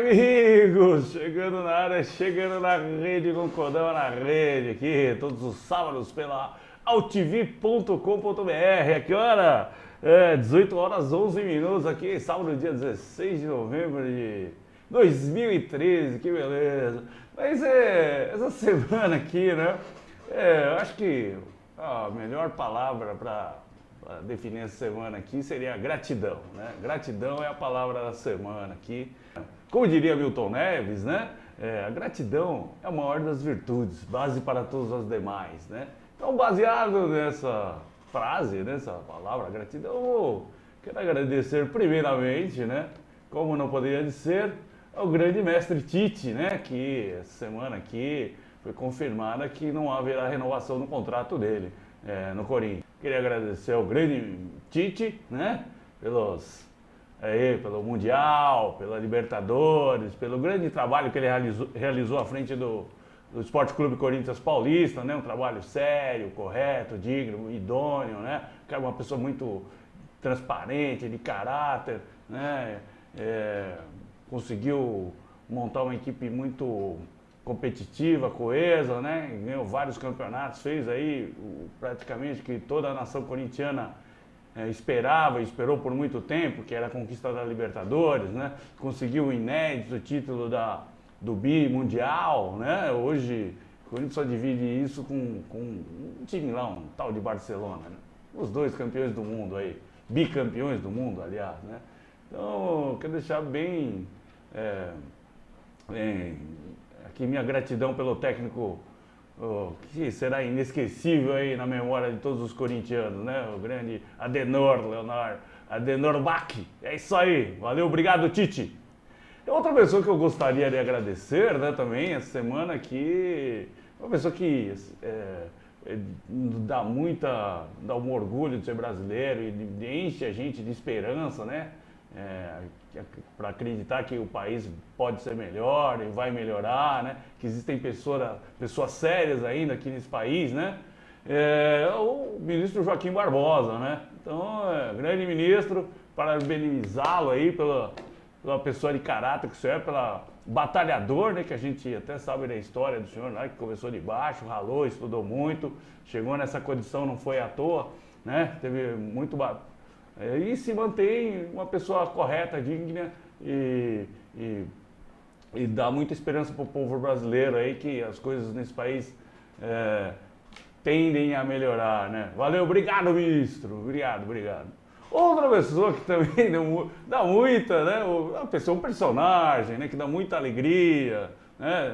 amigos! Chegando na área, chegando na rede com Kodama na rede aqui, todos os sábados pela altv.com.br. A que hora? 18 horas 11 minutos aqui, sábado dia 16 de novembro de 2013, que beleza! Mas essa semana aqui, né? Eu acho que a melhor palavra para definir essa semana aqui seria gratidão, né? Gratidão é a palavra da semana aqui. Como diria Milton Neves, né? A gratidão é a maior das virtudes, base para todas as demais, né? Então, baseado nessa frase, nessa palavra gratidão, eu quero agradecer primeiramente, né? Como não poderia ser, ao grande mestre Tite, né? Que essa semana aqui foi confirmada que não haverá renovação no contrato dele no Corinthians. Queria agradecer ao grande Tite, né? Pelo Mundial, pela Libertadores, pelo grande trabalho que ele realizou à frente do Esporte Clube Corinthians Paulista, né? Um trabalho sério, correto, digno, idôneo, né? Que é uma pessoa muito transparente, de caráter, né? Conseguiu montar uma equipe muito competitiva, coesa, né? Ganhou vários campeonatos, fez aí praticamente que toda a nação corintiana esperou por muito tempo, que era a conquista da Libertadores, né? Conseguiu o inédito título do Bi-Mundial, né? Hoje o Corinthians só divide isso com um time lá, um tal de Barcelona, né? Os dois campeões do mundo aí, bicampeões do mundo, aliás, né? Então, eu quero deixar bem aqui minha gratidão pelo técnico que será inesquecível aí na memória de todos os corintianos, né? O grande Adenor Bach. É isso aí, valeu, obrigado, Tite. E outra pessoa que eu gostaria de agradecer, né, também, essa semana aqui, uma pessoa que dá um orgulho de ser brasileiro e enche a gente de esperança, né? Para acreditar que o país pode ser melhor e vai melhorar, né? Que existem pessoas sérias ainda aqui nesse país, né? O ministro Joaquim Barbosa, né? Então, grande ministro, parabenizá-lo aí pela pessoa de caráter que o senhor é, pela batalhador, né? Que a gente até sabe da história do senhor, né? Que começou de baixo, ralou, estudou muito, chegou nessa condição, não foi à toa, né? Teve muito e se mantém uma pessoa correta, digna e dá muita esperança para o povo brasileiro aí que as coisas nesse país tendem a melhorar, né? Valeu, obrigado, ministro, obrigado. Outra pessoa que também dá muita, né? Uma pessoa, um personagem, né? Que dá muita alegria, né?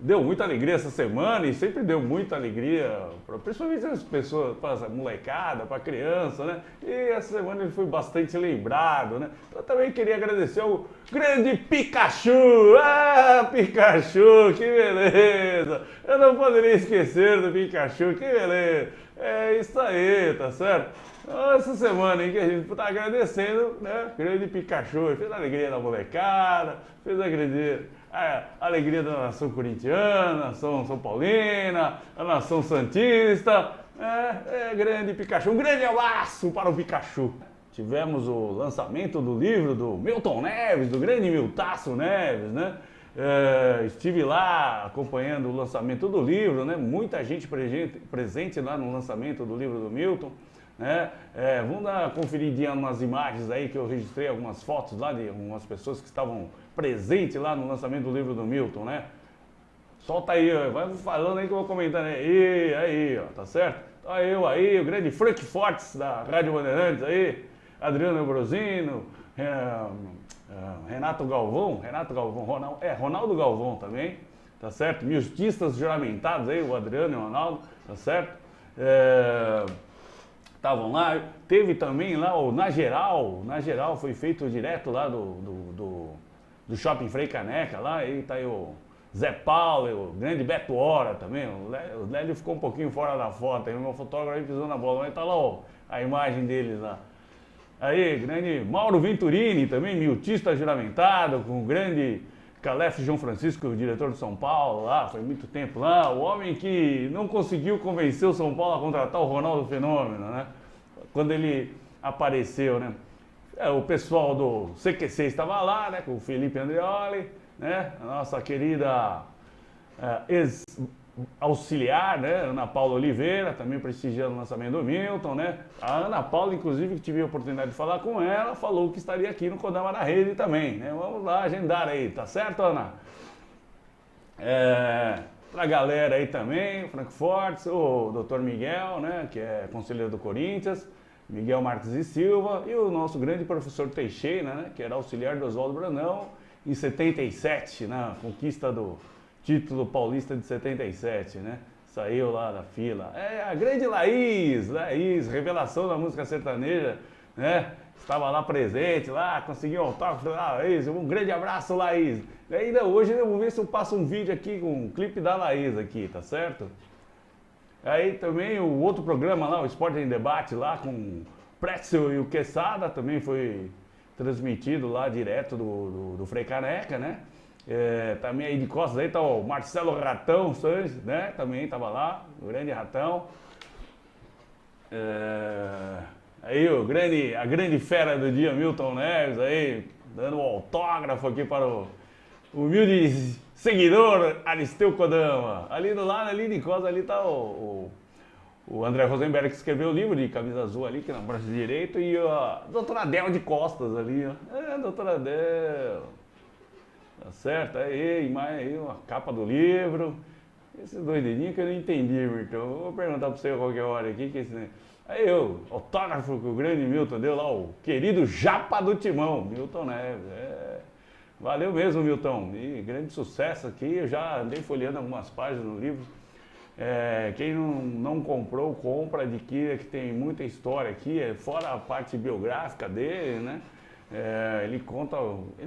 Deu muita alegria essa semana e sempre deu muita alegria, principalmente as pessoas, para a molecada, para a criança, né? E essa semana ele foi bastante lembrado, né? Eu também queria agradecer ao grande Pikachu! Ah, Pikachu, que beleza! Eu não poderia esquecer do Pikachu, que beleza! É isso aí, tá certo? Essa semana aí que a gente tá agradecendo, né? Grande Pikachu, fez a alegria da molecada, fez a alegria da nação corintiana, nação São Paulina, a nação santista. Grande Pikachu, um grande abraço para o Pikachu. Tivemos o lançamento do livro do Milton Neves, do grande Miltaço Neves, né? Estive lá acompanhando o lançamento do livro, né? Muita gente presente lá no lançamento do livro do Milton, né? Vamos dar uma conferidinha umas imagens aí que eu registrei, algumas fotos lá de algumas pessoas que estavam presentes lá no lançamento do livro do Milton, né? Solta aí, vai falando aí que eu vou comentando aí, ó, tá certo? Então eu aí, o grande Frank Fortes da Rádio Bandeirantes aí, Adriano Ambrosino, Ronaldo Galvão também, tá certo? Miltistas juramentados aí, o Adriano e o Ronaldo, tá certo? Estavam lá, teve também lá o Na Geral foi feito direto lá do Shopping Frei Caneca lá, aí tá aí o Zé Paulo, o grande Beto Hora também, o Lélio ficou um pouquinho fora da foto, aí o meu fotógrafo aí pisou na bola, mas tá lá a imagem deles lá. Aí, grande Mauro Venturini também, miltista juramentado, com o grande Calef João Francisco, o diretor de São Paulo lá, foi muito tempo lá, o homem que não conseguiu convencer o São Paulo a contratar o Ronaldo Fenômeno, né? Quando ele apareceu, né? O pessoal do CQC estava lá, né, com o Felipe Andreoli, né, a nossa querida ex-auxiliar, né, Ana Paula Oliveira, também prestigiando o lançamento do Milton, né. A Ana Paula, inclusive, que tive a oportunidade de falar com ela, falou que estaria aqui no Kodama na Rede também, né. Vamos lá agendar aí, tá certo, Ana? Pra galera aí também, o Franco Fortes, o Dr. Miguel, né, que é conselheiro do Corinthians, Miguel Marques e Silva, e o nosso grande professor Teixeira, né, que era auxiliar do Oswaldo Brandão, em 77, na conquista do título paulista de 77, né, saiu lá da fila. A grande Laís, revelação da música sertaneja, né, estava lá presente, lá, conseguiu um autógrafo, Laís, um grande abraço, Laís. E ainda hoje eu vou ver se eu passo um vídeo aqui com um clipe da Laís aqui, tá certo? Aí também o outro programa lá, o Esporte em Debate, lá com o Pretzel e o Quesada, também foi transmitido lá direto do Frei Caneca, né? Também aí de costas aí tá o Marcelo Ratão Sanches, né? Também estava lá, o grande Ratão. Aí a grande fera do dia, Milton Neves, aí, dando um autógrafo aqui para o humilde seguidor Aristeu Kodama. Ali do lado, ali de costas, ali tá o André Rosenberg, que escreveu o livro de Camisa Azul ali, que é na braço direito, e a doutora Adel de costas ali, ó. Doutora Adel. Tá certo? Aí, mais aí, uma capa do livro. Esses dois dedinhos que eu não entendi, Milton. Vou perguntar pra você a qualquer hora aqui, que esse... Aí autógrafo que o grande Milton deu lá, o querido Japa do Timão, Milton Neves. Valeu mesmo, Milton. E grande sucesso aqui. Eu já andei folheando algumas páginas no livro. Quem não comprou, compra, adquira, que tem muita história aqui, fora a parte biográfica dele, né? Ele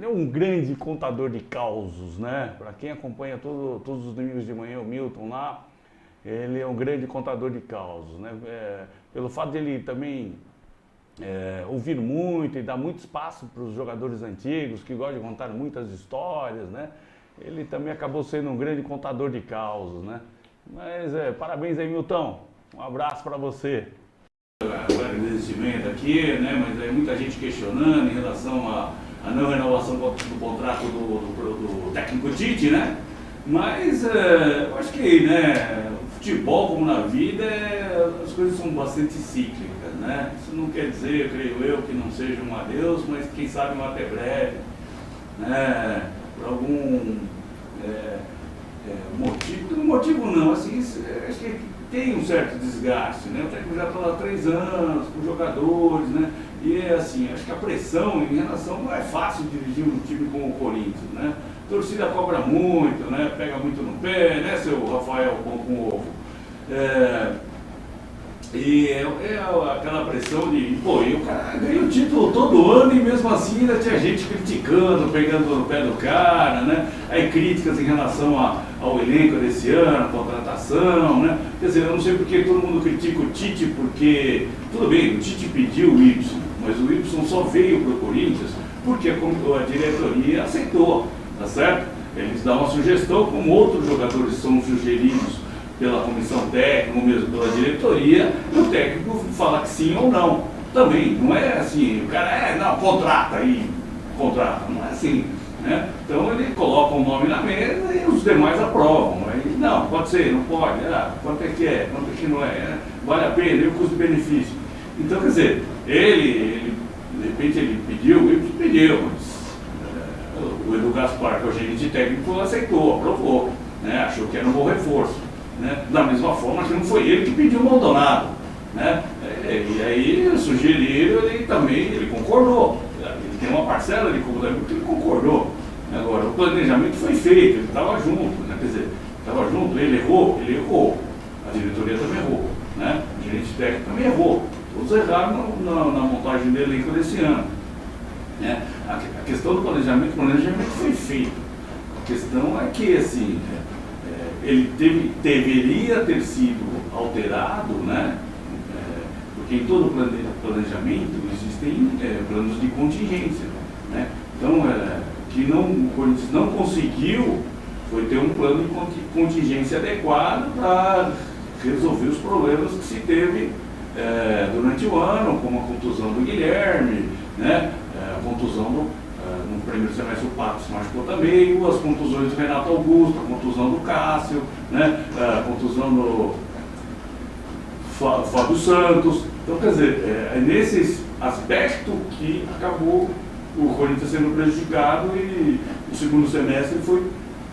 é um grande contador de causos, né? Para quem acompanha todos os domingos de manhã o Milton lá, ele é um grande contador de causos, né? Pelo fato de ele também ouvir muito e dar muito espaço para os jogadores antigos, que gostam de contar muitas histórias, né? Ele também acabou sendo um grande contador de causos, né? Mas parabéns aí, Milton. Um abraço para você. Agradecimento aqui, né? Mas muita gente questionando em relação à não renovação do contrato do técnico Tite, né? Mas eu acho que, né, futebol, como na vida, as coisas são bastante cíclicas, né? Isso não quer dizer, creio eu, que não seja um adeus, mas quem sabe um até breve, né? Por algum motivo não, assim, acho que tem um certo desgaste, né? O técnico já está lá há 3 anos, com jogadores, né? E assim, acho que a pressão em relação não é fácil dirigir um time como o Corinthians, né? A torcida cobra muito, né? Pega muito no pé, né, seu Rafael Pão com Ovo? Aquela pressão de, e o cara ganha o título todo ano e mesmo assim ainda tinha gente criticando, pegando no pé do cara, né? Aí críticas em relação ao elenco desse ano, contratação, né? Quer dizer, eu não sei porque todo mundo critica o Tite, porque, tudo bem, o Tite pediu o Y, mas o Y só veio para o Corinthians porque a diretoria aceitou, tá certo? Eles dão uma sugestão, como outros jogadores são sugeridos pela comissão técnica, ou mesmo pela diretoria, e o técnico fala que sim ou não. Também, não é assim, o cara não, contrata, não é assim, né? Então ele coloca um nome na mesa e os demais aprovam. Aí, não, pode ser, não pode, quanto é, quanto é que não é, vale a pena, e o custo-benefício. Então, quer dizer, ele, de repente ele pediu, mas o Edu Gaspar, que é o gerente técnico, aceitou, aprovou, né? Achou que era um bom reforço. Né? Da mesma forma que não foi ele que pediu o Maldonado, né? E aí sugeriram, ele concordou. Ele tem uma parcela de comportamento que ele concordou. Agora, o planejamento foi feito, ele estava junto, né? Quer dizer, estava junto, ele errou, a diretoria também errou, né? O gerente técnico também errou. Todos erraram na montagem do elenco desse ano, né? A questão do planejamento, o planejamento foi feito. A questão é que, assim, ele deveria ter sido alterado, né? Porque em todo planejamento existem planos de contingência, né? Então, o Corinthians não conseguiu foi ter um plano de contingência adequado para resolver os problemas que se teve durante o ano, como a contusão do Guilherme, né? A contusão no primeiro semestre o Pato se machucou também, as contusões do Renato Augusto, a contusão do Cássio, né? A contusão do Fábio Santos. Então, quer dizer, é nesse aspecto que acabou o Corinthians sendo prejudicado e o segundo semestre foi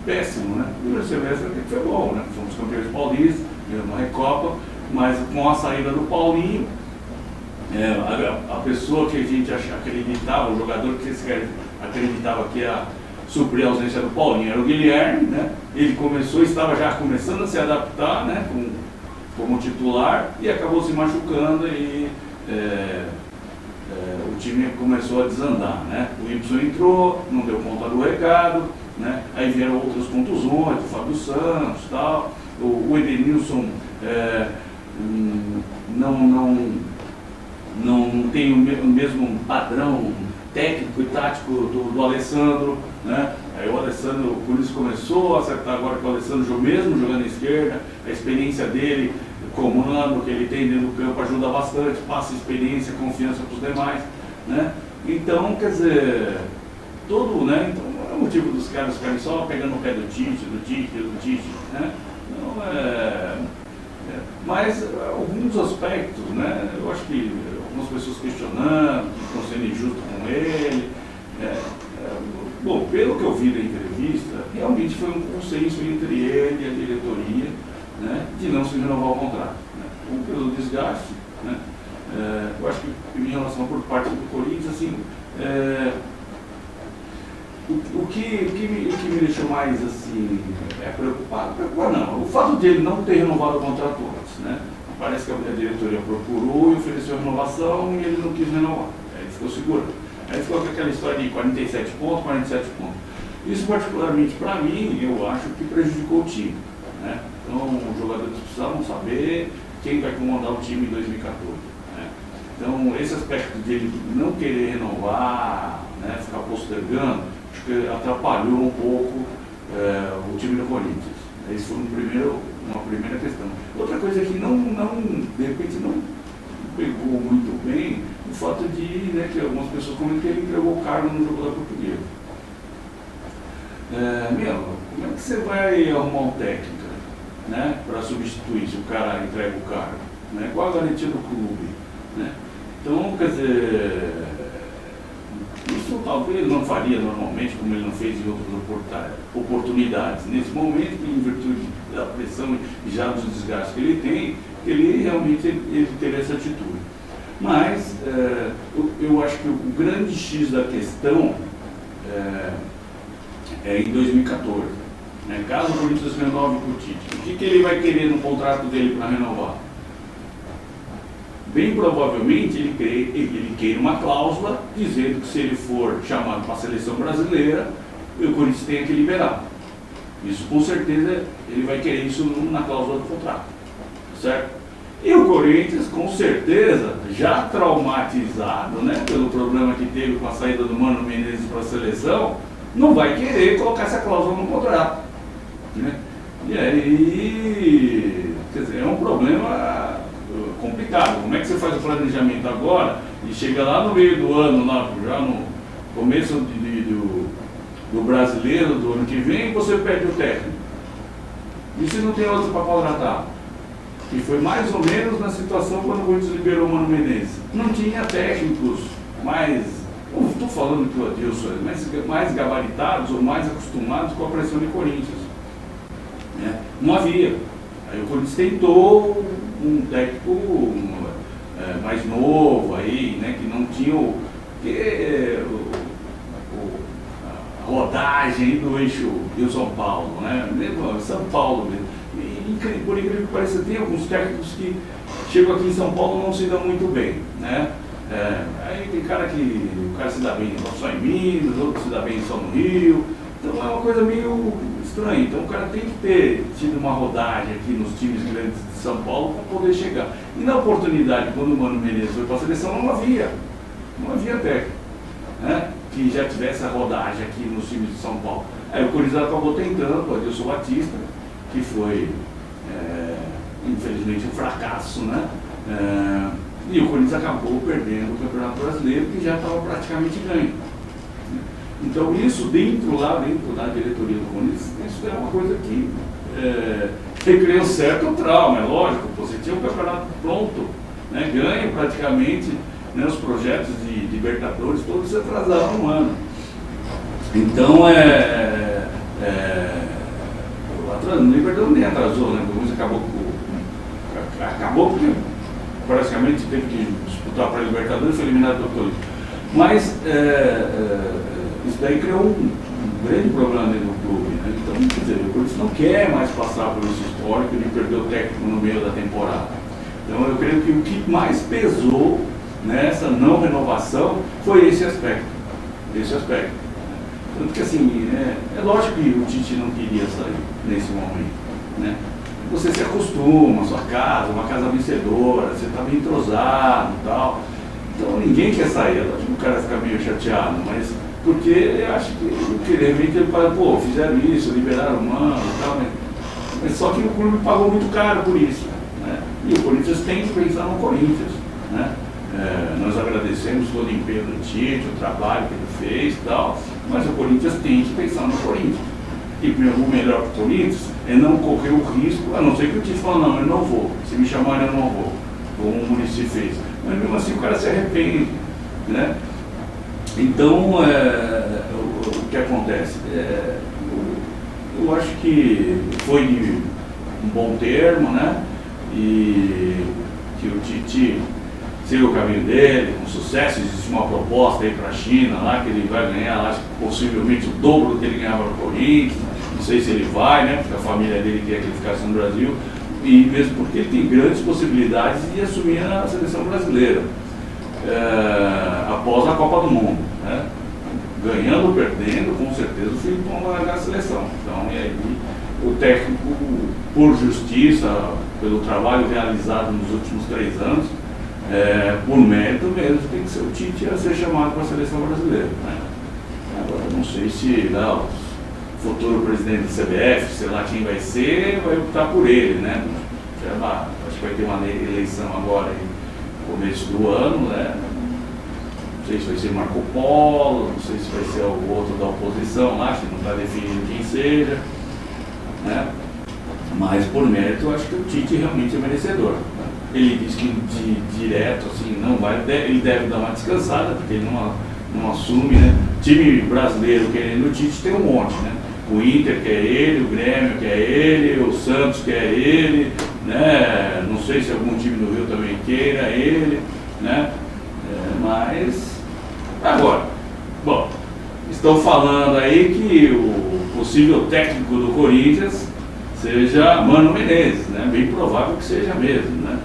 péssimo, né? O primeiro semestre foi bom, né? Fomos campeões paulistas, ganhamos uma Recopa, mas com a saída do Paulinho, a pessoa que a gente acreditava, o jogador que esse acreditava que ia suprir a ausência do Paulinho era o Guilherme, né? Ele estava já começando a se adaptar, né? Como titular e acabou se machucando e o time começou a desandar, né? O Y entrou, não deu conta do recado, né? Aí vieram outras contusões, o Fábio Santos e tal, o Edenilson não tem o mesmo padrão técnico e tático do Alessandro, né? Aí o Alessandro, o Corinthians começou a acertar agora com o Alessandro mesmo jogando à esquerda, a experiência dele, comando que ele tem dentro do campo ajuda bastante, passa experiência, confiança para os demais, né? Então, quer dizer, né? Então, não é o motivo dos caras ficarem só pegando o pé do Tite, né? Não mas alguns aspectos, né? Eu acho que algumas pessoas questionando, que estão sendo injustos com ele. Bom, pelo que eu vi da entrevista, realmente foi um consenso entre ele e a diretoria, né, de não se renovar o contrato, né, ou pelo desgaste, né. Eu acho que em relação por parte do Corinthians, assim, o que me deixou mais assim, preocupado não, o fato de ele não ter renovado o contrato antes, né, parece que a diretoria procurou e ofereceu a renovação e ele não quis renovar, aí ele ficou segurando, aí ficou com aquela história de 47 pontos, isso particularmente para mim, eu acho que prejudicou o time, né. Então, os jogadores precisavam saber quem vai comandar o time em 2014. Né? Então, esse aspecto de ele não querer renovar, né, ficar postergando, acho que atrapalhou um pouco o time do Corinthians. Esse foi uma primeira questão. Outra coisa que de repente não pegou muito bem, o fato de, né, que algumas pessoas comentam que ele entregou o cargo no jogo da Portuguesa. Como é que você vai arrumar um técnico, né, para substituir se o cara entrega o cargo, né? Qual a garantia do clube, né? Então, quer dizer, isso talvez não faria normalmente, como ele não fez em outras oportunidades. Nesse momento, em virtude da pressão e já dos desgastes que ele tem, ele realmente teria essa atitude. Mas eu acho que o grande X da questão é em 2014. Né? Caso o Corinthians renove com o Tite, o que ele vai querer no contrato dele para renovar? Bem provavelmente ele queira uma cláusula dizendo que se ele for chamado para a seleção brasileira, o Corinthians tem que liberar. Isso com certeza ele vai querer isso na cláusula do contrato, certo? E o Corinthians, com certeza, já traumatizado, né, pelo problema que teve com a saída do Mano Menezes para a seleção, não vai querer colocar essa cláusula no contrato. Né? E aí, quer dizer, é um problema complicado. Como é que você faz o planejamento agora e chega lá no meio do ano, já no começo do brasileiro do ano que vem, você perde o técnico? E se não tem outro para contratar? E foi mais ou menos na situação quando o Corinthians liberou o Mano Menezes. Não tinha técnicos mais, não estou falando que o Adilson, mas mais gabaritados ou mais acostumados com a pressão de Corinthians. Né? Não havia. Aí o Corinthians tentou um técnico mais novo, aí, né, que não tinha a rodagem do eixo Rio-São Paulo, né? Mesmo São Paulo mesmo. E, por incrível que pareça, tem alguns técnicos que chegam aqui em São Paulo e não se dão muito bem, né? Aí tem cara que o cara se dá bem só em Minas, outro se dá bem só no Rio. Então é uma coisa meio estranha. Então o cara tem que ter tido uma rodagem aqui nos times grandes de São Paulo para poder chegar. E na oportunidade, quando o Mano Menezes foi para a seleção, não havia técnico, né, que já tivesse a rodagem aqui nos times de São Paulo. Aí o Corinthians acabou tentando, o Adilson Batista, que foi, infelizmente, um fracasso, né? E o Corinthians acabou perdendo o Campeonato Brasileiro, que já estava praticamente ganho. Então isso dentro da diretoria do Corinthians, isso é uma coisa que recreou certo trauma, é lógico. Você tinha o campeonato pronto, né, ganho praticamente, né, os projetos de Libertadores todos se atrasaram um ano. Então o Libertadores nem atrasou, né? O Corinthians acabou porque praticamente teve que disputar para a Libertadores e foi eliminado do Corinthians. Mas isso daí criou um grande problema dentro do clube, né? Então, quer dizer, o Corinthians não quer mais passar por esse histórico de perder o técnico no meio da temporada. Então, eu creio que o que mais pesou nessa não renovação foi esse aspecto. Tanto que, assim, é lógico que o Tite não queria sair nesse momento, né? Você se acostuma, a sua casa, uma casa vencedora, você está bem entrosado e tal. Então, ninguém quer sair. É lógico que o cara fica meio chateado, mas porque eu acho que de repente ele fala, pô, fizeram isso, liberaram o mano e tal, mas só que o clube pagou muito caro por isso, né? E o Corinthians tem que pensar no Corinthians, né? Nós agradecemos todo o empenho do Tite, o trabalho que ele fez e tal, mas o Corinthians tem que pensar no Corinthians. E o melhor para o Corinthians é não correr o risco, a não ser que o Tite fale, não, eu não vou, se me chamarem eu não vou, como o Muricy fez. Mas mesmo assim o cara se arrepende, né? Então, o que acontece? Eu acho que foi de um bom termo, né? E que o Tite siga o caminho dele, com sucesso. Existe uma proposta aí para a China, lá, que ele vai ganhar, acho que possivelmente o dobro do que ele ganhava no Corinthians. Não sei se ele vai, né? Porque a família dele quer que ele ficasse no Brasil. E mesmo porque ele tem grandes possibilidades de assumir a seleção brasileira. Após a Copa do Mundo, né? Ganhando ou perdendo, com certeza o Filipão vai largar a seleção. Então, e aí, o técnico, por justiça, pelo trabalho realizado nos últimos 3 anos, por mérito mesmo, tem que ser o Tite a ser chamado para a seleção brasileira, né? Agora, não sei se o futuro presidente da CBF, sei lá quem vai ser, vai optar por ele, né? Acho que vai ter uma eleição agora no começo do ano, né? Não sei se vai ser Marco Polo, não sei se vai ser o outro da oposição lá, que não está definindo quem seja, né? Mas por mérito, eu acho que o Tite realmente é merecedor, né? Ele diz que direto, assim, não vai, ele deve dar uma descansada, porque ele não assume, né? Time brasileiro querendo o Tite tem um monte, né? O Inter quer ele, o Grêmio quer ele, o Santos quer ele, né? Não sei se algum time do Rio também queira ele, né? Mas, agora, bom, estão falando aí que o possível técnico do Corinthians seja Mano Menezes, né? Bem provável que seja mesmo, né?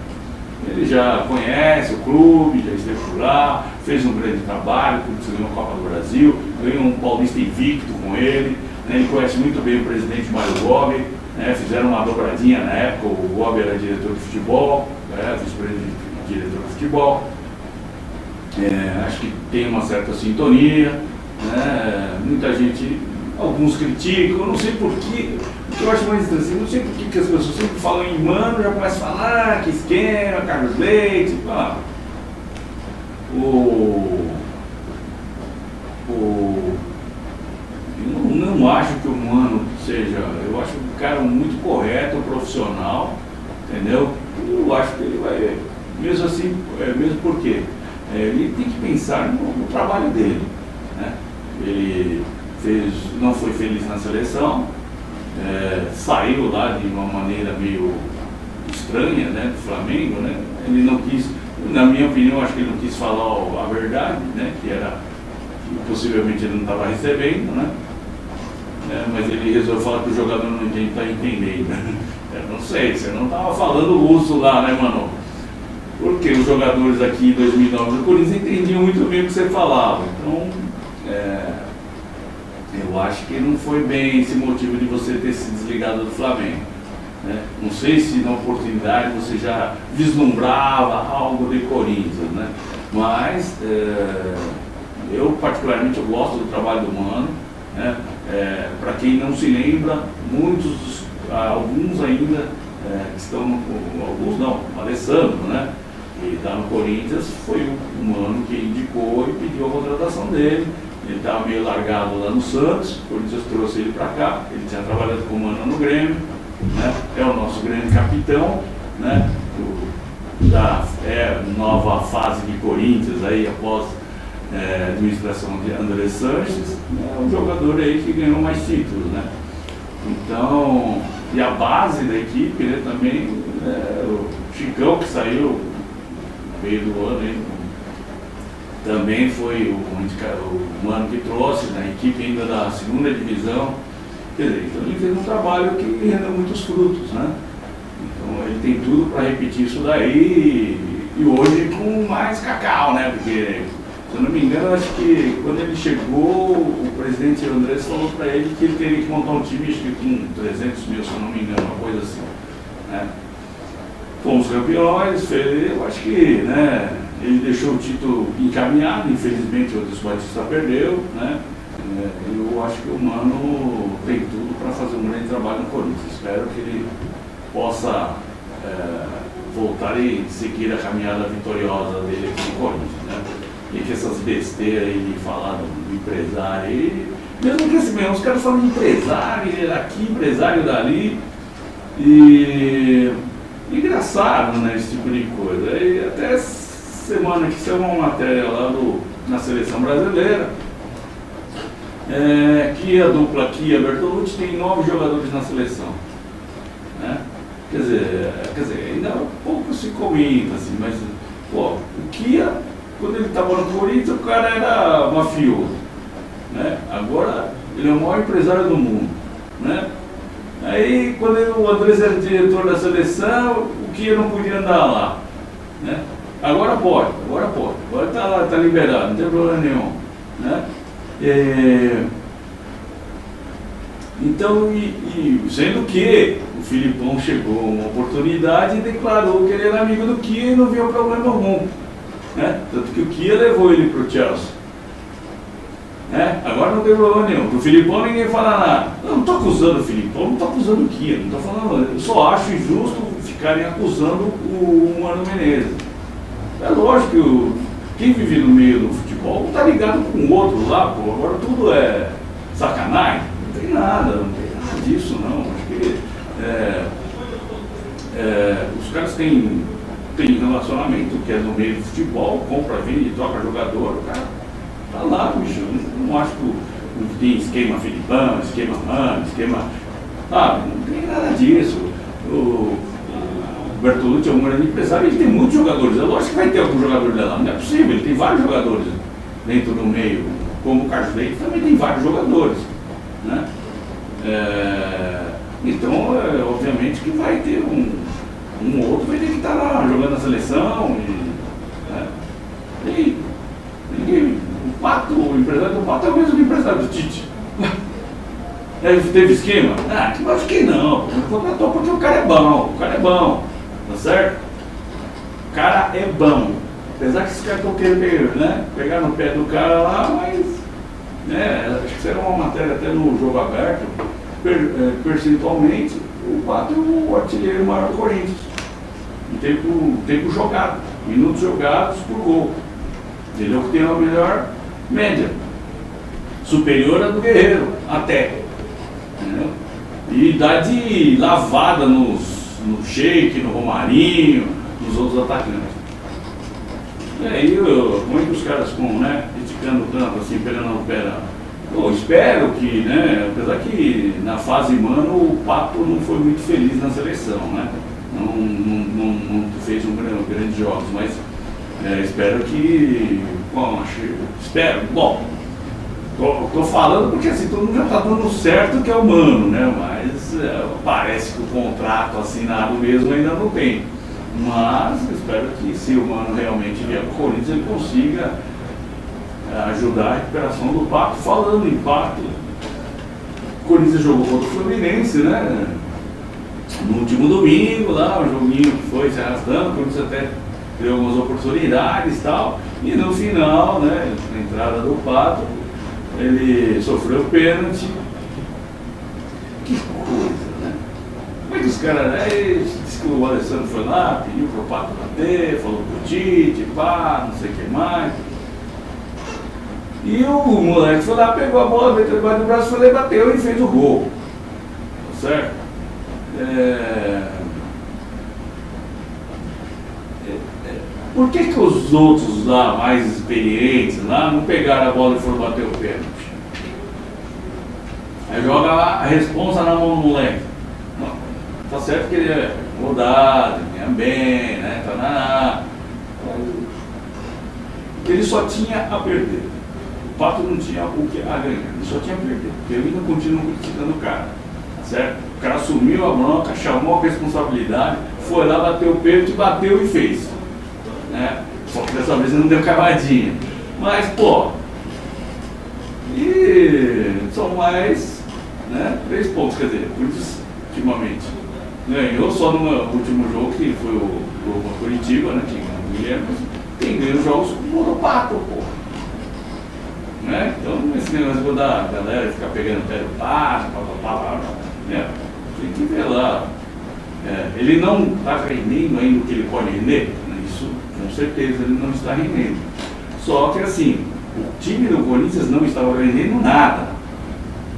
Ele já conhece o clube, já esteve por lá, fez um grande trabalho, ganhou a Copa do Brasil, ganhou um paulista invicto com ele, né? Ele conhece muito bem o presidente Mário Gobi, né? Fizeram uma dobradinha na época, o Gobi era diretor de futebol, vice-presidente diretor de futebol. Acho que tem uma certa sintonia, né? Muita gente, alguns criticam, eu não sei porquê. O que eu acho mais interessante, não sei por que as pessoas sempre falam em Mano, já começam a falar que esquema, Carlos Leite, eu não acho que o Mano seja, eu acho um cara muito correto, profissional, entendeu? Eu acho que ele vai, mesmo assim, mesmo porque ele tem que pensar no trabalho dele, né? Ele não foi feliz na seleção, saiu lá de uma maneira meio estranha, né, do Flamengo, né? Ele não quis, na minha opinião, acho que ele não quis falar a verdade, né, que que possivelmente ele não estava recebendo, né? Mas ele resolveu falar que o jogador não está entendendo. Eu não sei, você não estava falando russo lá, né, mano? Porque os jogadores aqui em 2009 do Corinthians entendiam muito bem o que você falava. Então, eu acho que não foi bem esse motivo de você ter se desligado do Flamengo, né? Não sei se na oportunidade você já vislumbrava algo de Corinthians, né? Mas eu particularmente eu gosto do trabalho do Mano, né? Para quem não se lembra, alguns ainda estão, alguns não, o Alessandro, né? que está no Corinthians, foi o Mano que indicou e pediu a contratação dele. Ele estava meio largado lá no Santos, o Corinthians trouxe ele para cá, ele tinha trabalhado com o Mano no Grêmio, né? É o nosso grande capitão, né? Da nova fase de Corinthians aí após a administração de André Sanches, é um jogador aí que ganhou mais títulos, né? Então, e a base da equipe, né, também, o Chicão que saiu no meio do ano aí, também foi o Mano que trouxe na equipe ainda da segunda divisão. Quer dizer, então ele fez um trabalho que rendeu muitos frutos, né? Então ele tem tudo para repetir isso daí e hoje com mais cacau, né? Porque, se eu não me engano, acho que quando ele chegou, o presidente Andrés falou para ele que ele teria que montar um time, acho que com 300 mil, se eu não me engano, uma coisa assim, né? Fomos campeões, eu acho que, né, ele deixou o título encaminhado, infelizmente o Odilson Batista perdeu, né? Eu acho que o Mano tem tudo para fazer um grande trabalho no Corinthians. Espero que ele possa voltar e seguir a caminhada vitoriosa dele aqui no Corinthians, né? E que essas besteiras aí de falar do empresário aí, mesmo que assim mesmo, os caras falam de empresário daqui, empresário dali, e engraçado, né, esse tipo de coisa. E até semana que saiu uma matéria lá na seleção brasileira, que a dupla Kia Bertolucci tem 9 jogadores na seleção, né? Quer dizer, ainda pouco se comenta assim, mas pô, o Kia, quando ele estava no Corinthians, o cara era mafioso, né? Agora ele é o maior empresário do mundo, né? Aí quando o Andrés era diretor da seleção, o Kia não podia andar lá, né? Agora pode, agora tá liberado, não tem problema nenhum, né? Então, sendo que o Filipão chegou a uma oportunidade e declarou que ele era amigo do Kia e não viu problema algum, né? Tanto que o Kia levou ele para o Chelsea, né? Agora não tem problema nenhum. Do Filipão ninguém fala nada. Eu não estou acusando o Filipão, não estou acusando o Kia, não estou falando. Eu só acho injusto ficarem acusando o Mano Menezes. É lógico que quem vive no meio do futebol está ligado com o outro lá, pô. Agora tudo é sacanagem. Não tem nada disso não. Acho que os caras têm relacionamento que é no meio do futebol, compra, vende, troca jogador, o cara tá lá, bicho. Eu não acho que tem esquema Filipão, esquema Mano, esquema. Não tem nada disso. O Bertolucci é um grande empresário, ele tem muitos jogadores. É lógico que vai ter algum jogador dela, não é possível, ele tem vários jogadores dentro do meio, como o Carlos Leite também tem vários jogadores, né? Então, obviamente que vai ter um ou outro vai ter que estar lá jogando na seleção o Pato, o empresário do Pato é o mesmo empresário do Tite. Teve esquema? Eu acho que não, contratou porque o cara é bom, tá certo? O cara é bom. Apesar que esses caras estão querendo, né, pegar no pé do cara lá, mas acho que será uma matéria até no Jogo Aberto, percentualmente, o Pato é o artilheiro maior do Corinthians. Tempo jogado, minutos jogados por gol. Ele é o que tem a melhor média, superior à do Guerreiro, até. Entendeu? E dá de lavada no Sheik, no Romarinho, nos outros atacantes. E aí, como é que os caras ficam, né, criticando tanto, assim, pegando no pé? Eu espero que, né, apesar que na fase Mano o Pato não foi muito feliz na seleção, né? Não fez grandes jogos, mas espero que. Bom, tô falando porque assim, todo mundo já está dando certo que é o Mano, né? Mas parece que o contrato assinado mesmo ainda não tem. Mas espero que se o Mano realmente vier para o Corinthians, ele consiga ajudar a recuperação do Pato. Falando em Pato, o Corinthians jogou contra o Fluminense, né? No último domingo, lá, um joguinho que foi se arrastando, o Corinthians até deu algumas oportunidades e tal. E no final, né, na entrada do Pato, ele sofreu pênalti. Que coisa, né? Como é que os caras, aí disse que o Alessandro foi lá, pediu pro Pato bater, falou pro Tite, pá, não sei o que mais. E o moleque foi lá, pegou a bola, meteu debaixo do braço, foi lá e bateu e fez o gol. Tá certo? Por que os outros lá, mais experientes lá, não pegaram a bola e foram bater o pênalti? Aí joga lá a responsa na mão do moleque. Não, tá certo que ele é rodado, ganha bem, né? Ele só tinha a perder. O Pato não tinha o que a ganhar, ele só tinha a perder. Porque ele ainda continua criticando o cara. Tá certo? O cara assumiu a bronca, chamou a responsabilidade, foi lá, bateu o pênalti, bateu e fez. Né? Só que dessa vez não deu cavadinha. Mas, pô, e são mais, né, 3 pontos, quer dizer, ultimamente. Ganhou só no último jogo, que foi o Curitiba, né, que ganhou o Guilherme, tem ganho jogos com o Pato, pô. Né? Então, esse negócio da galera ficar pegando o pé do Pato, né, tem que ver lá. Ele não está rendendo ainda o que ele pode render, né? Isso com certeza ele não está rendendo. Só que assim, o time do Corinthians não estava rendendo nada,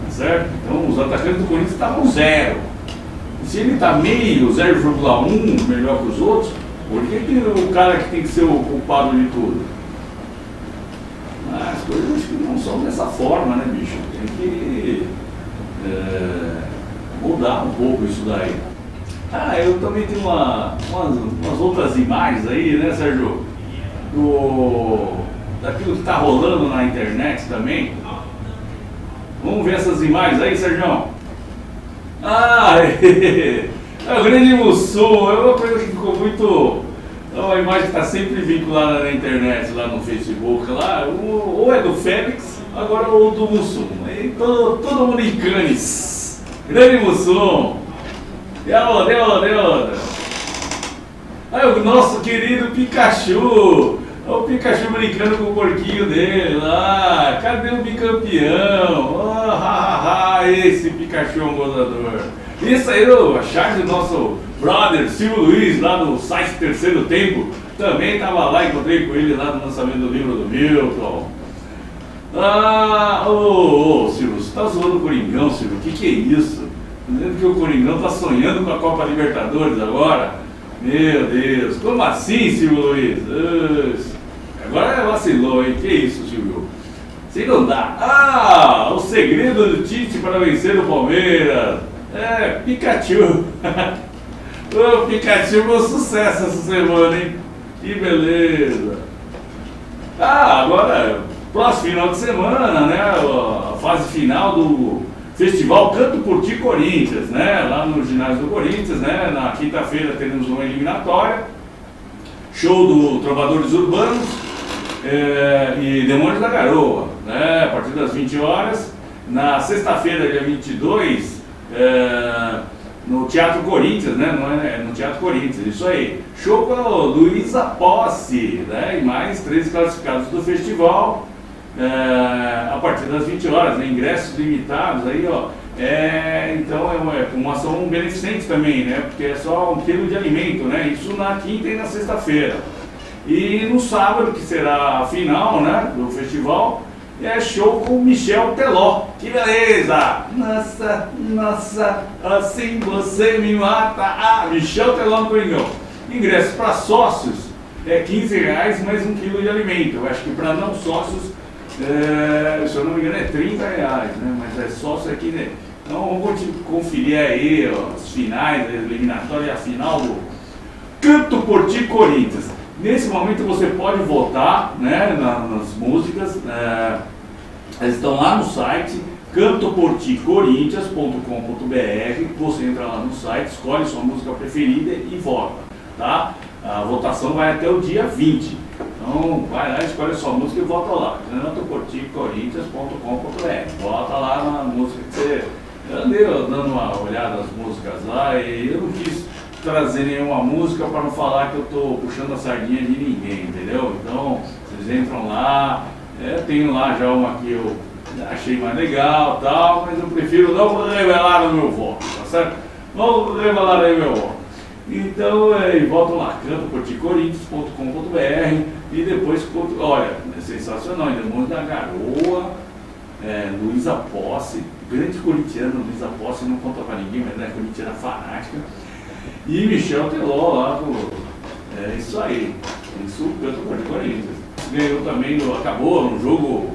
tá certo? Então os atacantes do Corinthians estavam 0. E se ele está meio, 0,1 melhor que os outros, por que o cara que tem que ser o culpado de tudo? As coisas acho que não são dessa forma, né, bicho? Tem que mudar um pouco isso daí. Eu também tenho umas outras imagens aí, né, Sérgio? Daquilo que está rolando na internet também. Vamos ver essas imagens aí, Sérgio? O grande Mussum, é uma coisa que ficou muito. É uma imagem que está sempre vinculada na internet, lá no Facebook, lá, ou é do Félix, agora ou do Mussum. Aí todo mundo em Cannes. Grande Mussum. E a outra. Aí o nosso querido Pikachu. O Pikachu brincando com o porquinho dele lá. Cadê o bicampeão? Esse Pikachu é um gozador. Isso aí, a charge do nosso brother Silvio Luiz, lá do site Terceiro Tempo, também estava lá, encontrei com ele lá no lançamento do livro do Milton. Silvio, você está zoando o Coringão, Silvio? O que é isso? Dizendo que o Coringão está sonhando com a Copa Libertadores agora? Meu Deus, como assim, Silvio Luiz? Agora vacilou, hein? Que isso, Silvio? Assim não dá. O segredo do Tite para vencer o Palmeiras. Pikachu. O Pikachu foi um sucesso essa semana, hein? Que beleza. Agora, próximo final de semana, né? A fase final do Festival Canto por Ti Corinthians, né? Lá no ginásio do Corinthians, né? Na quinta-feira teremos uma eliminatória. Show do Trovadores Urbanos e Demônios da Garoa, né? A partir das 20 horas. Na sexta-feira, dia 22, no Teatro Corinthians, né? No Teatro Corinthians, isso aí. Show com a Luísa Posse, né? E mais 13 classificados do festival, a partir das 20 horas, né? Ingressos limitados aí, ó. Então é uma ação beneficente também, né? Porque é só 1 quilo de alimento, né? Isso na quinta e na sexta-feira. E no sábado, que será a final, né? Do festival, show com Michel Teló. Que beleza! Nossa, assim você me mata. Michel Teló no Coringão. Ingressos para sócios é R$15 mais 1 quilo de alimento. Eu acho que para não sócios, se eu não me engano, é R$30, né? Mas é sócio aqui, né? Então vamos conferir aí as finais, a eliminatória e a final do Canto por Ti Corinthians. Nesse momento você pode votar, né, nas músicas, elas estão lá no site cantoporticorinthians.com.br. Você entra lá no site, escolhe sua música preferida e vota, tá? A votação vai até o dia 20. Então vai lá, escolhe a sua música e vota lá, cantoporticorinthians.com.br. Vota lá na música que você... Eu andei dando uma olhada nas músicas lá e eu não quis trazer nenhuma música para não falar que eu estou puxando a sardinha de ninguém, entendeu? Então, vocês entram lá, tenho lá já uma que eu achei mais legal, tal, mas eu prefiro não revelar o meu voto, tá certo? Vamos revelar aí, meu amor. Então, volta lá, campo.corinthians.com.br e depois, olha, é sensacional, ainda muito da Garoa, Luísa Posse, grande corintiano, Luísa Posse, não conta pra ninguém, mas é corintiana fanática, e Michel Teló lá isso aí, isso canto por Corinthians. Ganhou também, acabou num jogo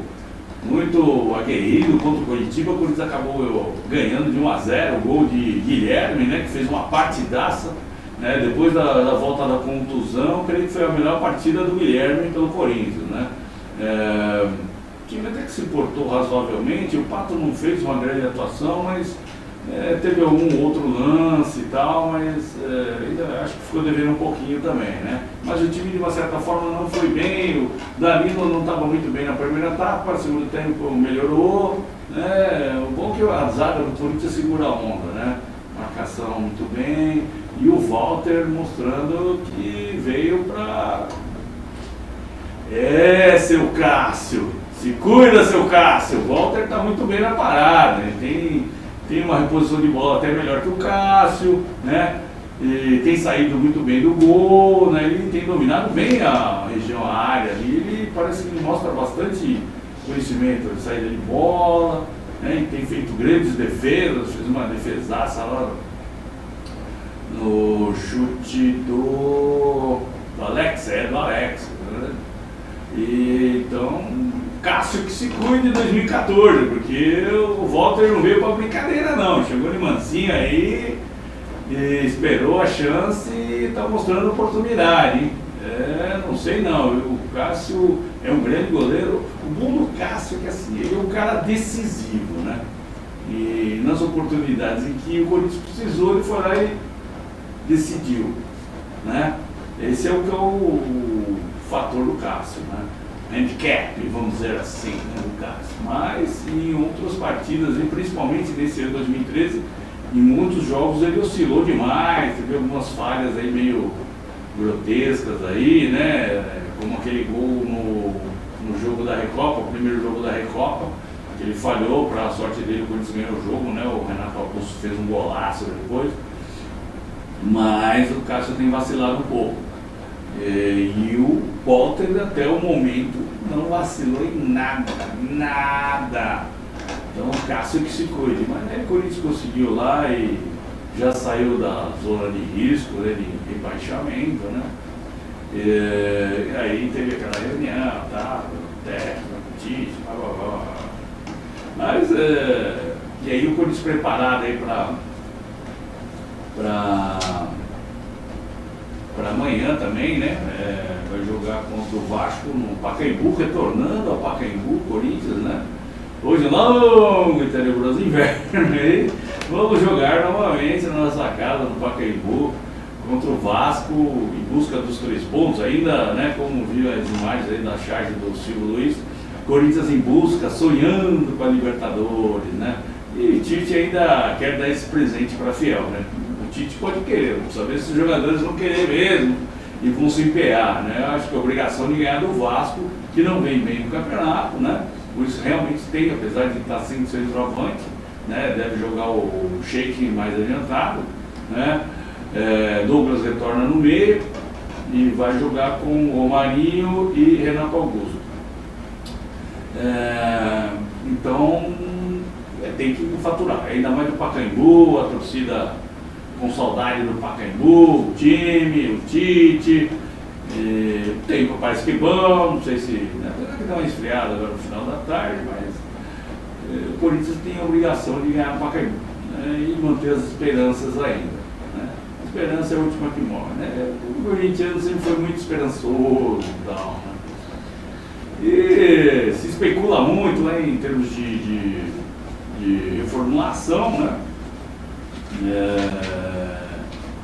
muito aguerrido contra o Coritiba. O Corinthians acabou ganhando de 1-0, o gol de Guilherme, né, que fez uma partidaça, né, depois da volta da contusão. Creio que foi a melhor partida do Guilherme pelo Corinthians, né. O time até que se portou razoavelmente, o Pato não fez uma grande atuação, mas teve algum outro lance e tal, mas ainda acho que ficou devendo um pouquinho também, né? Mas o time de uma certa forma não foi bem, o Danilo não estava muito bem na primeira etapa, no segundo tempo melhorou, né? O bom é que a zaga do Corinthians segura a onda, né? Marcação muito bem, e o Walter mostrando que veio para... seu Cássio, se cuida, seu Cássio, o Walter está muito bem na parada, ele tem uma reposição de bola até melhor que o Cássio, né? E tem saído muito bem do gol, né? Ele tem dominado bem a região, a área ali. Ele parece que mostra bastante conhecimento de saída de bola, né? E tem feito grandes defesas, fez uma defesaça lá no chute do Alex, do Alex, né? E então, Cássio que se cuide de 2014, porque o Walter não veio pra brincadeira não, chegou de mansinho aí, e esperou a chance e está mostrando oportunidade, hein? Não sei não, o Cássio é um grande goleiro. O bom do Cássio é que assim, ele é um cara decisivo, né? E nas oportunidades em que o Corinthians precisou, ele foi lá e decidiu, né? Esse é o fator do Cássio, né? Handicap, vamos dizer assim, né, do Cássio. Mas em outras partidas, e principalmente nesse ano 2013, em muitos jogos ele oscilou demais, teve algumas falhas aí meio grotescas aí, né? Como aquele gol no jogo da Recopa, o primeiro jogo da Recopa, que ele falhou, para a sorte dele, o Corinthians ganhou o jogo, né? O Renato Augusto fez um golaço depois, mas o Cássio tem vacilado um pouco. E o Walter até o momento não vacilou em nada. Então o Cássio que se cuide, mas o Corinthians conseguiu lá e já saiu da zona de risco, né, de rebaixamento, né? E aí teve aquela reunião, tá, técnico, Tite, blá blá blá. Mas e aí o Corinthians preparado aí para amanhã também, né? Vai jogar contra o Vasco no Pacaembu, retornando ao Pacaembu, Corinthians, né? Hoje longo e tenebroso inverno aí, vamos jogar novamente na nossa casa no Pacaembu contra o Vasco em busca dos 3 pontos, ainda, né? Como viu as imagens aí da charge do Silvio Luiz, Corinthians em busca, sonhando com a Libertadores, né? E Tite ainda quer dar esse presente para Fiel, né? O Tite pode querer, vamos saber se os jogadores vão querer mesmo e vão se empenhar, né? Eu acho que a obrigação de ganhar do Vasco, que não vem bem no campeonato, né? Por isso realmente tem, apesar de estar sendo centroavante, né? Deve jogar o Sheik mais adiantado, né? Douglas retorna no meio e vai jogar com o Marinho e Renato Augusto. Então tem que faturar, ainda mais do Pacaembu, a torcida com saudade do Pacaembu, o time, o Tite, o tempo parece que bom, não sei se, né, vai dar uma esfriada agora no final da tarde, mas o Corinthians tem a obrigação de ganhar o Pacaembu, né, e manter as esperanças ainda, né? A esperança é a última que morre, né? O corintiano sempre foi muito esperançoso e tal, né? E se especula muito, né, em termos de reformulação, né?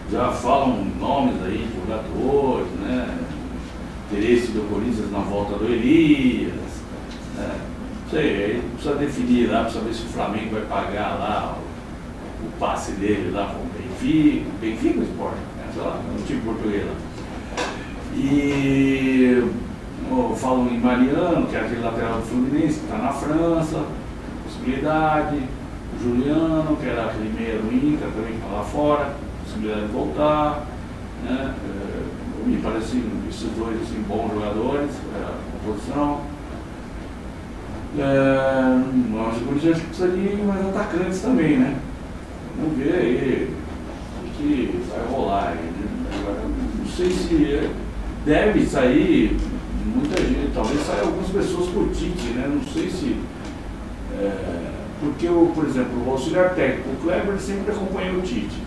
Já falam nomes aí de jogadores, né? Interesse do Corinthians na volta do Elias, né? Não sei, aí precisa definir lá, precisa ver se o Flamengo vai pagar lá o passe dele lá com o Benfica ou Sport, né? Sei lá, no time português lá. E falam em Mariano, que é aquele lateral do Fluminense, que está na França, possibilidade. O Juliano, que era aquele meia do Inter, também que está lá fora, possibilidade de voltar, né? Me parecem esses dois assim, bons jogadores, a posição. Nós, o Corinthians precisa de mais atacantes também, né? Vamos ver aí o que vai rolar. Agora, não sei se deve sair muita gente, talvez saia algumas pessoas por Tite, né? Não sei se. Porque, por exemplo, o auxiliar técnico, o Kleber sempre acompanhou o Tite.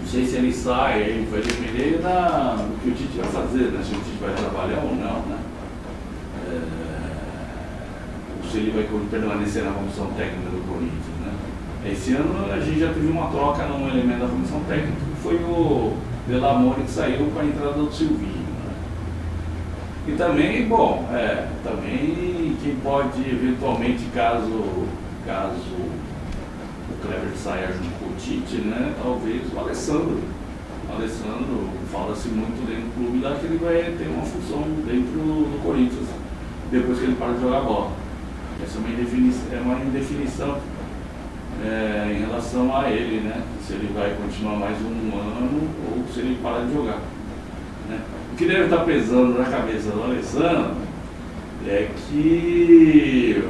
Não sei se ele sai, aí vai depender do que o Tite vai fazer, né? Se o Tite vai trabalhar ou não, né? Se ele vai permanecer na comissão técnica do Corinthians, né? Esse ano a gente já teve uma troca num elemento da comissão técnica, que foi o Delamore que saiu com a entrada do Silvinho, né? E também, bom, também quem pode eventualmente, caso o Kleber saia junto com o Tite, né? Talvez o Alessandro. O Alessandro, fala-se muito dentro do clube, lá que ele vai ter uma função dentro do Corinthians, depois que ele para de jogar bola. Essa é uma indefinição em relação a ele, né? Se ele vai continuar mais um ano ou se ele para de jogar, né? O que deve estar pesando na cabeça do Alessandro é que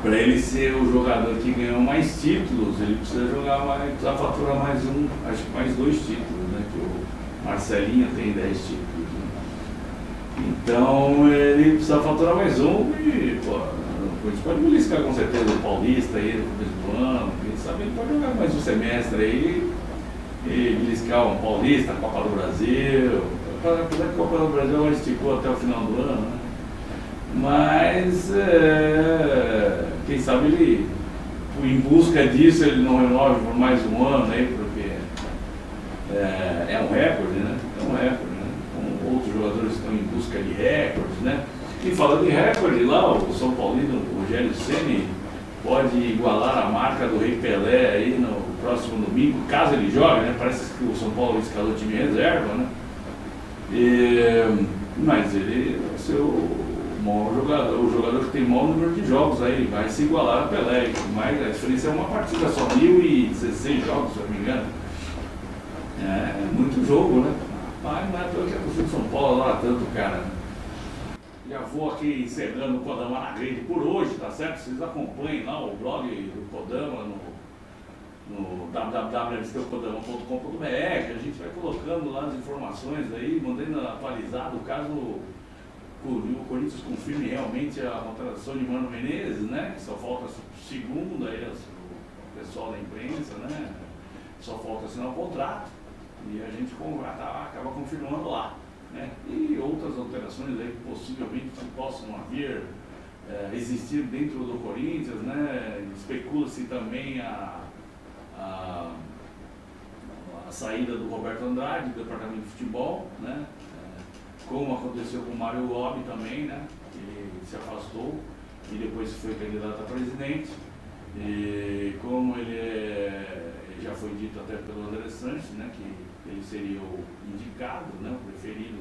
para ele ser o jogador que ganhou mais títulos, ele precisa jogar mais, precisa faturar mais acho que mais 2 títulos, né? Que o Marcelinho tem 10 títulos, né? Então ele precisa faturar mais um e, pô, a gente pode beliscar com certeza o Paulista aí no começo do ano, quem sabe ele pode jogar mais um semestre aí e beliscar um Paulista, a Copa do Brasil. Apesar que a Copa do Brasil ela esticou até o final do ano, né? Mas quem sabe ele, em busca disso, ele não renove por mais um ano aí, porque é um recorde, né? É um recorde, né? Como outros jogadores estão em busca de recordes, né? E falando em recorde, lá o São Paulino, o Rogério Ceni, pode igualar a marca do Rei Pelé aí no próximo domingo, caso ele jogue, né? Parece que o São Paulo escalou o time reserva, né? Mas ele vai ser o maior jogador, o jogador que tem o maior número de jogos aí, vai se igualar a Pelé, mas a diferença é uma partida só, 1016 jogos, se eu não me engano. É muito jogo, né? Mas não é pelo que a torcida de São Paulo adora tanto, cara. Já vou aqui encerrando o Kodama na Grade por hoje, tá certo? Vocês acompanhem lá o blog do Kodama no www.kodama.com.br. A gente vai colocando lá as informações aí, mantendo atualizado caso o Corinthians confirme realmente a contratação de Mano Menezes, né? Que só falta segunda aí, o pessoal da imprensa, né? Só falta assinar o contrato e a gente acaba confirmando lá, né? E outras alterações aí que possivelmente possam existir dentro do Corinthians, né? Especula-se também a saída do Roberto Andrade do departamento de futebol, né? Como aconteceu com o Mário Lobby também, né? Ele se afastou e depois foi candidato a presidente. E como ele já foi dito até pelo André Sanches, né? Que ele seria o indicado, né? O preferido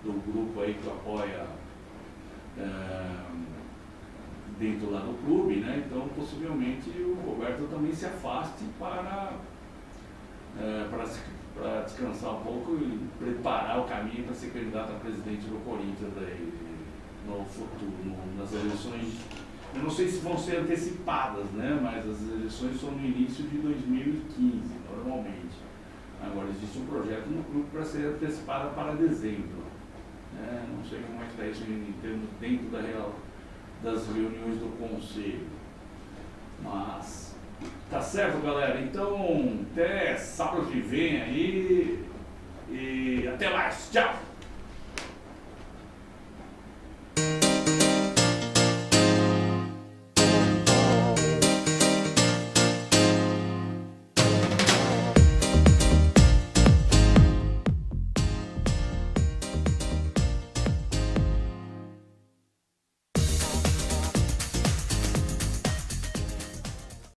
do grupo aí que apoia dentro lá do clube, né? Então possivelmente o Roberto também se afaste para descansar um pouco e preparar o caminho para ser candidato a presidente do Corinthians aí, no futuro, nas eleições. Eu não sei se vão ser antecipadas, né? Mas as eleições são no início de 2015, normalmente. Agora existe um projeto no clube para ser antecipada para dezembro, né? Não sei como é que está isso em termos dentro das reuniões do conselho. Mas tá certo, galera? Então, até sábado que vem aí,